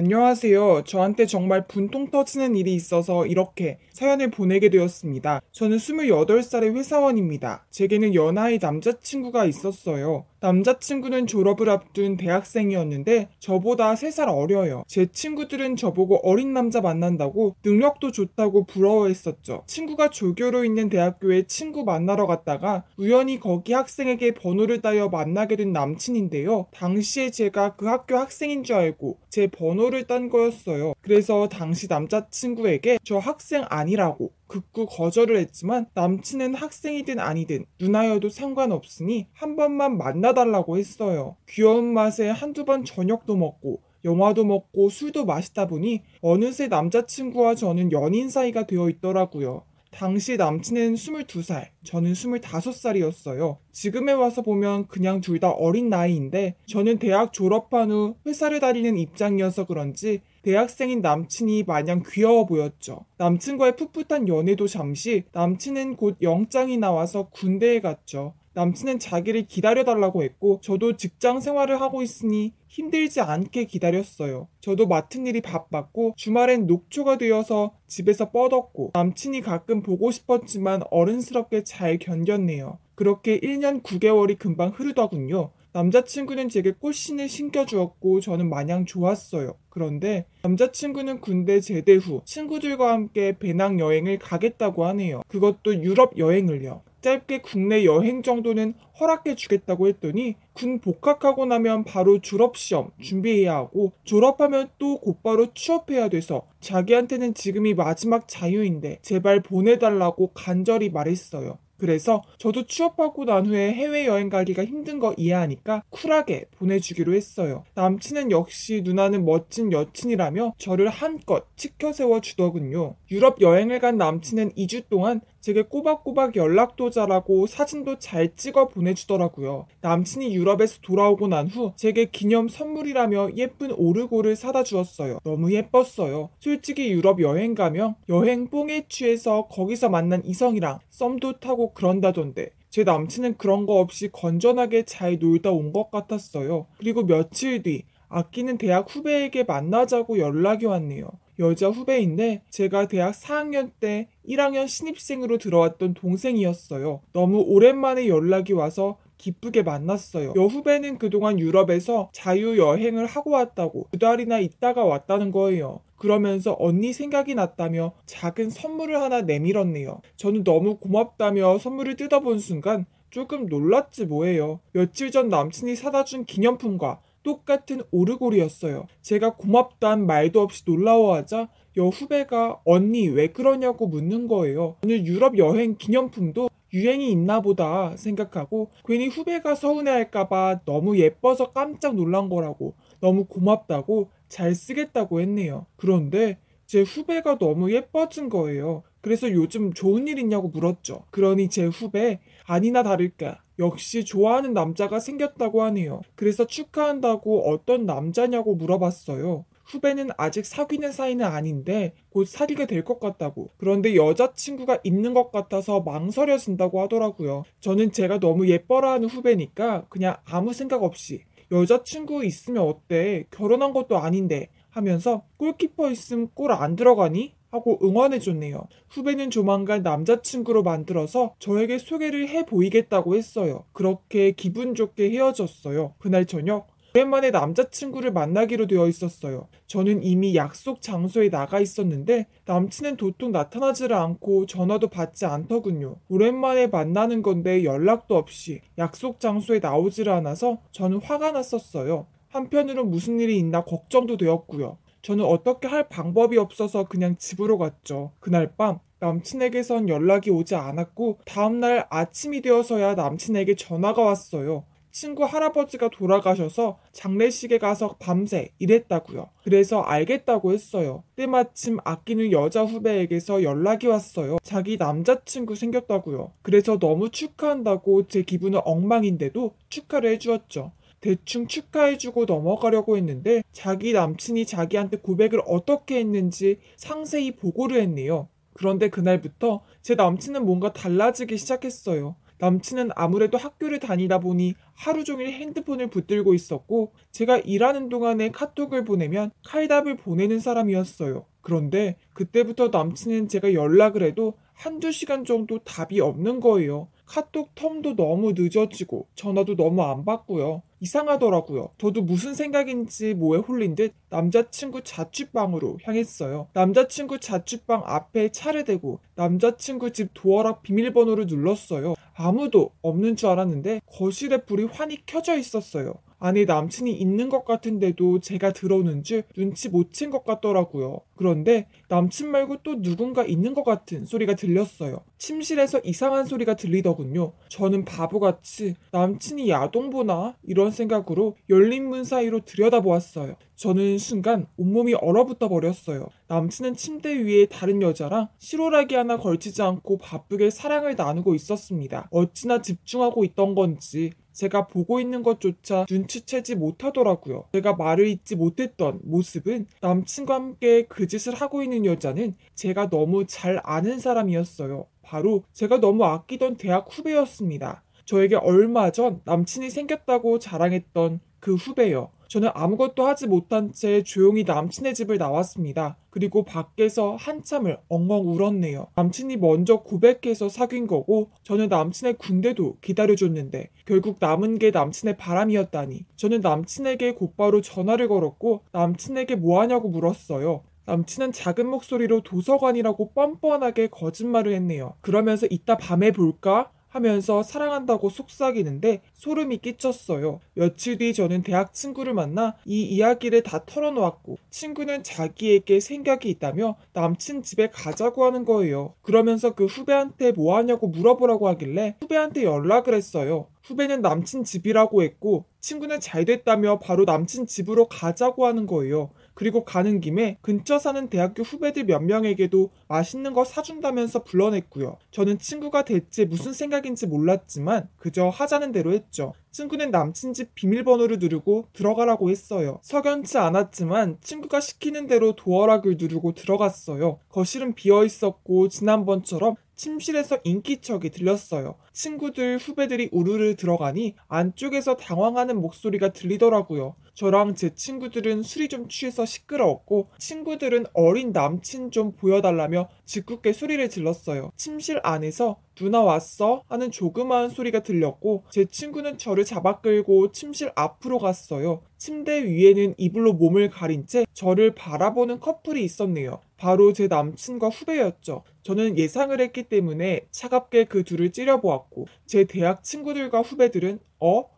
안녕하세요. 저한테 정말 분통 터지는 일이 있어서 이렇게 사연을 보내게 되었습니다. 저는 28살의 회사원입니다. 제게는 연하의 남자친구가 있었어요. 남자친구는 졸업을 앞둔 대학생이었는데 저보다 3살 어려요. 제 친구들은 저보고 어린 남자 만난다고 능력도 좋다고 부러워했었죠. 친구가 조교로 있는 대학교에 친구 만나러 갔다가 우연히 거기 학생에게 번호를 따여 만나게 된 남친인데요. 당시에 제가 그 학교 학생인 줄 알고 제 번호를 딴 거였어요. 그래서 당시 남자친구에게 저 학생 아니라고 극구 거절을 했지만 남친은 학생이든 아니든 누나여도 상관없으니 한 번만 만나달라고 했어요. 귀여운 맛에 한두 번 저녁도 먹고 영화도 먹고 술도 마시다 보니 어느새 남자친구와 저는 연인 사이가 되어 있더라고요. 당시 남친은 22살, 저는 25살이었어요. 지금에 와서 보면 그냥 둘 다 어린 나이인데 저는 대학 졸업한 후 회사를 다니는 입장이어서 그런지 대학생인 남친이 마냥 귀여워 보였죠. 남친과의 풋풋한 연애도 잠시 남친은 곧 영장이 나와서 군대에 갔죠. 남친은 자기를 기다려달라고 했고 저도 직장 생활을 하고 있으니 힘들지 않게 기다렸어요. 저도 맡은 일이 바빴고 주말엔 녹초가 되어서 집에서 뻗었고 남친이 가끔 보고 싶었지만 어른스럽게 잘 견뎠네요. 그렇게 1년 9개월이 금방 흐르더군요. 남자친구는 제게 꽃신을 신겨주었고 저는 마냥 좋았어요. 그런데 남자친구는 군대 제대 후 친구들과 함께 배낭여행을 가겠다고 하네요. 그것도 유럽 여행을요. 짧게 국내 여행 정도는 허락해 주겠다고 했더니 군 복학하고 나면 바로 졸업시험 준비해야 하고 졸업하면 또 곧바로 취업해야 돼서 자기한테는 지금이 마지막 자유인데 제발 보내달라고 간절히 말했어요. 그래서 저도 취업하고 난 후에 해외여행 가기가 힘든 거 이해하니까 쿨하게 보내주기로 했어요. 남친은 역시 누나는 멋진 여친이라며 저를 한껏 치켜세워 주더군요. 유럽 여행을 간 남친은 2주 동안 제게 꼬박꼬박 연락도 잘하고 사진도 잘 찍어 보내주더라고요. 남친이 유럽에서 돌아오고 난 후 제게 기념 선물이라며 예쁜 오르골을 사다 주었어요. 너무 예뻤어요. 솔직히 유럽 여행 가면 여행 뽕에 취해서 거기서 만난 이성이랑 썸도 타고 그런다던데 제 남친은 그런 거 없이 건전하게 잘 놀다 온 것 같았어요. 그리고 며칠 뒤 아끼는 대학 후배에게 만나자고 연락이 왔네요. 여자 후배인데 제가 대학 4학년 때 1학년 신입생으로 들어왔던 동생이었어요. 너무 오랜만에 연락이 와서 기쁘게 만났어요. 여후배는 그동안 유럽에서 자유여행을 하고 왔다고 2달이나 있다가 왔다는 거예요. 그러면서 언니 생각이 났다며 작은 선물을 하나 내밀었네요. 저는 너무 고맙다며 선물을 뜯어본 순간 조금 놀랐지 뭐예요. 며칠 전 남친이 사다 준 기념품과 똑같은 오르골이었어요. 제가 고맙단 말도 없이 놀라워하자 여후배가 언니 왜 그러냐고 묻는 거예요. 저는 유럽 여행 기념품도 유행이 있나 보다 생각하고 괜히 후배가 서운해할까봐 너무 예뻐서 깜짝 놀란 거라고 너무 고맙다고 잘 쓰겠다고 했네요. 그런데 제 후배가 너무 예뻐진 거예요. 그래서 요즘 좋은 일 있냐고 물었죠. 그러니 제 후배 아니나 다를까 역시 좋아하는 남자가 생겼다고 하네요. 그래서 축하한다고 어떤 남자냐고 물어봤어요. 후배는 아직 사귀는 사이는 아닌데 곧 사귀게 될 것 같다고. 그런데 여자친구가 있는 것 같아서 망설여진다고 하더라고요. 저는 제가 너무 예뻐라 하는 후배니까 그냥 아무 생각 없이 여자친구 있으면 어때? 결혼한 것도 아닌데 하면서 골키퍼 있음 골 안 들어가니? 하고 응원해줬네요. 후배는 조만간 남자친구로 만들어서 저에게 소개를 해보이겠다고 했어요. 그렇게 기분 좋게 헤어졌어요. 그날 저녁 오랜만에 남자친구를 만나기로 되어 있었어요. 저는 이미 약속 장소에 나가 있었는데 남친은 도통 나타나지를 않고 전화도 받지 않더군요. 오랜만에 만나는 건데 연락도 없이 약속 장소에 나오지를 않아서 저는 화가 났었어요. 한편으로 무슨 일이 있나 걱정도 되었고요. 저는 어떻게 할 방법이 없어서 그냥 집으로 갔죠. 그날 밤 남친에게선 연락이 오지 않았고 다음날 아침이 되어서야 남친에게 전화가 왔어요. 친구 할아버지가 돌아가셔서 장례식에 가서 밤새 일했다고요. 그래서 알겠다고 했어요. 때마침 아끼는 여자 후배에게서 연락이 왔어요. 자기 남자친구 생겼다고요. 그래서 너무 축하한다고 제 기분은 엉망인데도 축하를 해주었죠. 대충 축하해주고 넘어가려고 했는데 자기 남친이 자기한테 고백을 어떻게 했는지 상세히 보고를 했네요. 그런데 그날부터 제 남친은 뭔가 달라지기 시작했어요. 남친은 아무래도 학교를 다니다 보니 하루 종일 핸드폰을 붙들고 있었고 제가 일하는 동안에 카톡을 보내면 칼답을 보내는 사람이었어요. 그런데 그때부터 남친은 제가 연락을 해도 한두 시간 정도 답이 없는 거예요. 카톡 텀도 너무 늦어지고 전화도 너무 안 받고요. 이상하더라고요. 저도 무슨 생각인지 뭐에 홀린 듯 남자친구 자취방으로 향했어요. 남자친구 자취방 앞에 차를 대고 남자친구 집 도어락 비밀번호를 눌렀어요. 아무도 없는 줄 알았는데 거실에 불이 환히 켜져 있었어요. 안에 남친이 있는 것 같은데도 제가 들어오는 줄 눈치 못 챈 것 같더라고요. 그런데 남친 말고 또 누군가 있는 것 같은 소리가 들렸어요. 침실에서 이상한 소리가 들리더군요. 저는 바보같이 남친이 야동 보나? 이런 생각으로 열린 문 사이로 들여다보았어요. 저는 순간 온몸이 얼어붙어 버렸어요. 남친은 침대 위에 다른 여자랑 실오라기 하나 걸치지 않고 바쁘게 사랑을 나누고 있었습니다. 어찌나 집중하고 있던 건지 제가 보고 있는 것조차 눈치채지 못하더라고요. 제가 말을 잇지 못했던 모습은 남친과 함께 그 짓을 하고 있는 여자는 제가 너무 잘 아는 사람이었어요. 바로 제가 너무 아끼던 대학 후배였습니다. 저에게 얼마 전 남친이 생겼다고 자랑했던 그 후배요. 저는 아무것도 하지 못한 채 조용히 남친의 집을 나왔습니다. 그리고 밖에서 한참을 엉엉 울었네요. 남친이 먼저 고백해서 사귄 거고 저는 남친의 군대도 기다려줬는데 결국 남은 게 남친의 바람이었다니. 저는 남친에게 곧바로 전화를 걸었고 남친에게 뭐 하냐고 물었어요. 남친은 작은 목소리로 도서관이라고 뻔뻔하게 거짓말을 했네요. 그러면서 이따 밤에 볼까? 하면서 사랑한다고 속삭이는데 소름이 끼쳤어요. 며칠 뒤 저는 대학 친구를 만나 이 이야기를 다 털어놓았고 친구는 자기에게 생각이 있다며 남친 집에 가자고 하는 거예요. 그러면서 그 후배한테 뭐 하냐고 물어보라고 하길래 후배한테 연락을 했어요. 후배는 남친 집이라고 했고 친구는 잘 됐다며 바로 남친 집으로 가자고 하는 거예요. 그리고 가는 김에 근처 사는 대학교 후배들 몇 명에게도 맛있는 거 사준다면서 불러냈고요. 저는 친구가 대체 무슨 생각인지 몰랐지만 그저 하자는 대로 했죠. 친구는 남친 집 비밀번호를 누르고 들어가라고 했어요. 석연치 않았지만 친구가 시키는 대로 도어락을 누르고 들어갔어요. 거실은 비어 있었고 지난번처럼 침실에서 인기척이 들렸어요. 친구들, 후배들이 우르르 들어가니 안쪽에서 당황하는 목소리가 들리더라고요. 저랑 제 친구들은 술이 좀 취해서 시끄러웠고 친구들은 어린 남친 좀 보여달라며 짓궂게 소리를 질렀어요. 침실 안에서 누나 왔어? 하는 조그마한 소리가 들렸고 제 친구는 저를 잡아 끌고 침실 앞으로 갔어요. 침대 위에는 이불로 몸을 가린 채 저를 바라보는 커플이 있었네요. 바로 제 남친과 후배였죠. 저는 예상을 했기 때문에 차갑게 그 둘을 찌려보았고 제 대학 친구들과 후배들은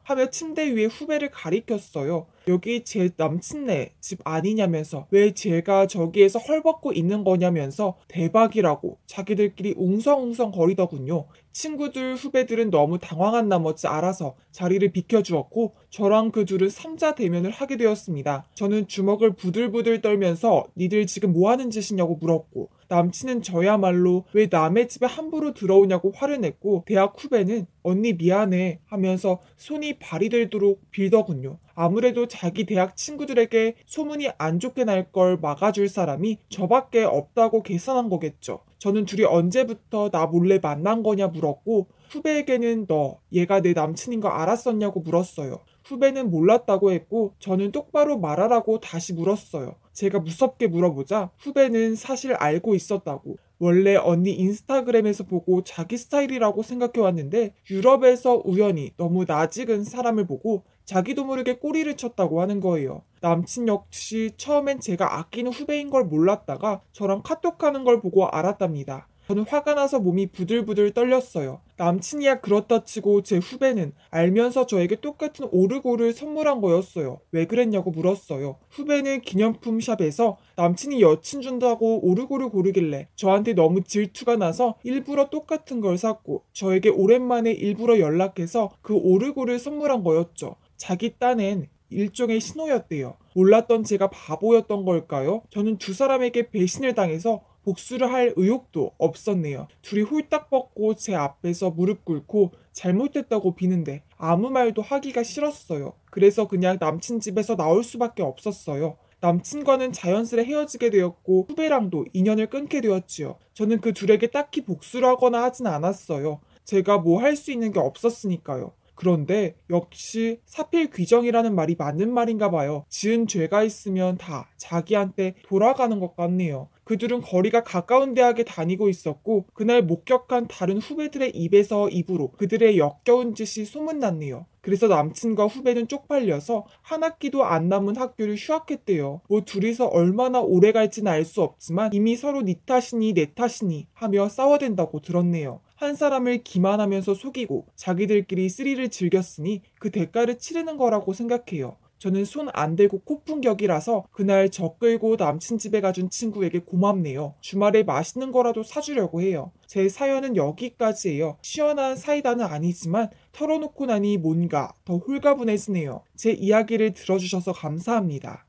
하며 침대 위에 후배를 가리켰어요. 여기 제 남친네 집 아니냐면서 왜 제가 저기에서 헐벗고 있는 거냐면서 대박이라고 자기들끼리 웅성웅성 거리더군요. 친구들 후배들은 너무 당황한 나머지 알아서 자리를 비켜주었고 저랑 그 둘은 삼자 대면을 하게 되었습니다. 저는 주먹을 부들부들 떨면서 니들 지금 뭐하는 짓이냐고 물었고 남친은 저야말로 왜 남의 집에 함부로 들어오냐고 화를 냈고 대학 후배는 언니 미안해 하면서 손이 발이 들도록 빌더군요. 아무래도 자기 대학 친구들에게 소문이 안 좋게 날 걸 막아줄 사람이 저밖에 없다고 계산한 거겠죠. 저는 둘이 언제부터 나 몰래 만난 거냐 물었고 후배에게는 너 얘가 내 남친인 거 알았었냐고 물었어요. 후배는 몰랐다고 했고 저는 똑바로 말하라고 다시 물었어요. 제가 무섭게 물어보자 후배는 사실 알고 있었다고. 원래 언니 인스타그램에서 보고 자기 스타일이라고 생각해왔는데 유럽에서 우연히 너무 낯익은 사람을 보고 자기도 모르게 꼬리를 쳤다고 하는 거예요. 남친 역시 처음엔 제가 아끼는 후배인 걸 몰랐다가 저랑 카톡하는 걸 보고 알았답니다. 저는 화가 나서 몸이 부들부들 떨렸어요. 남친이야 그렇다 치고 제 후배는 알면서 저에게 똑같은 오르골을 선물한 거였어요. 왜 그랬냐고 물었어요. 후배는 기념품 샵에서 남친이 여친 준다고 오르골을 고르길래 저한테 너무 질투가 나서 일부러 똑같은 걸 샀고 저에게 오랜만에 일부러 연락해서 그 오르골을 선물한 거였죠. 자기 딴엔 일종의 신호였대요. 몰랐던 제가 바보였던 걸까요? 저는 두 사람에게 배신을 당해서 복수를 할 의욕도 없었네요. 둘이 홀딱 벗고 제 앞에서 무릎 꿇고 잘못했다고 비는데 아무 말도 하기가 싫었어요. 그래서 그냥 남친 집에서 나올 수밖에 없었어요. 남친과는 자연스레 헤어지게 되었고 후배랑도 인연을 끊게 되었지요. 저는 그 둘에게 딱히 복수를 하거나 하진 않았어요. 제가 뭐 할 수 있는 게 없었으니까요. 그런데 역시 사필귀정이라는 말이 맞는 말인가 봐요. 지은 죄가 있으면 다 자기한테 돌아가는 것 같네요. 그들은 거리가 가까운 대학에 다니고 있었고 그날 목격한 다른 후배들의 입에서 입으로 그들의 역겨운 짓이 소문났네요. 그래서 남친과 후배는 쪽팔려서 한 학기도 안 남은 학교를 휴학했대요. 뭐 둘이서 얼마나 오래 갈지는 알 수 없지만 이미 서로 네 탓이니 내 탓이니 하며 싸워댄다고 들었네요. 한 사람을 기만하면서 속이고 자기들끼리 스릴을 즐겼으니 그 대가를 치르는 거라고 생각해요. 저는 손 안 대고 코푼 격이라서 그날 저 끌고 남친 집에 가준 친구에게 고맙네요. 주말에 맛있는 거라도 사주려고 해요. 제 사연은 여기까지예요. 시원한 사이다는 아니지만 털어놓고 나니 뭔가 더 홀가분해지네요. 제 이야기를 들어주셔서 감사합니다.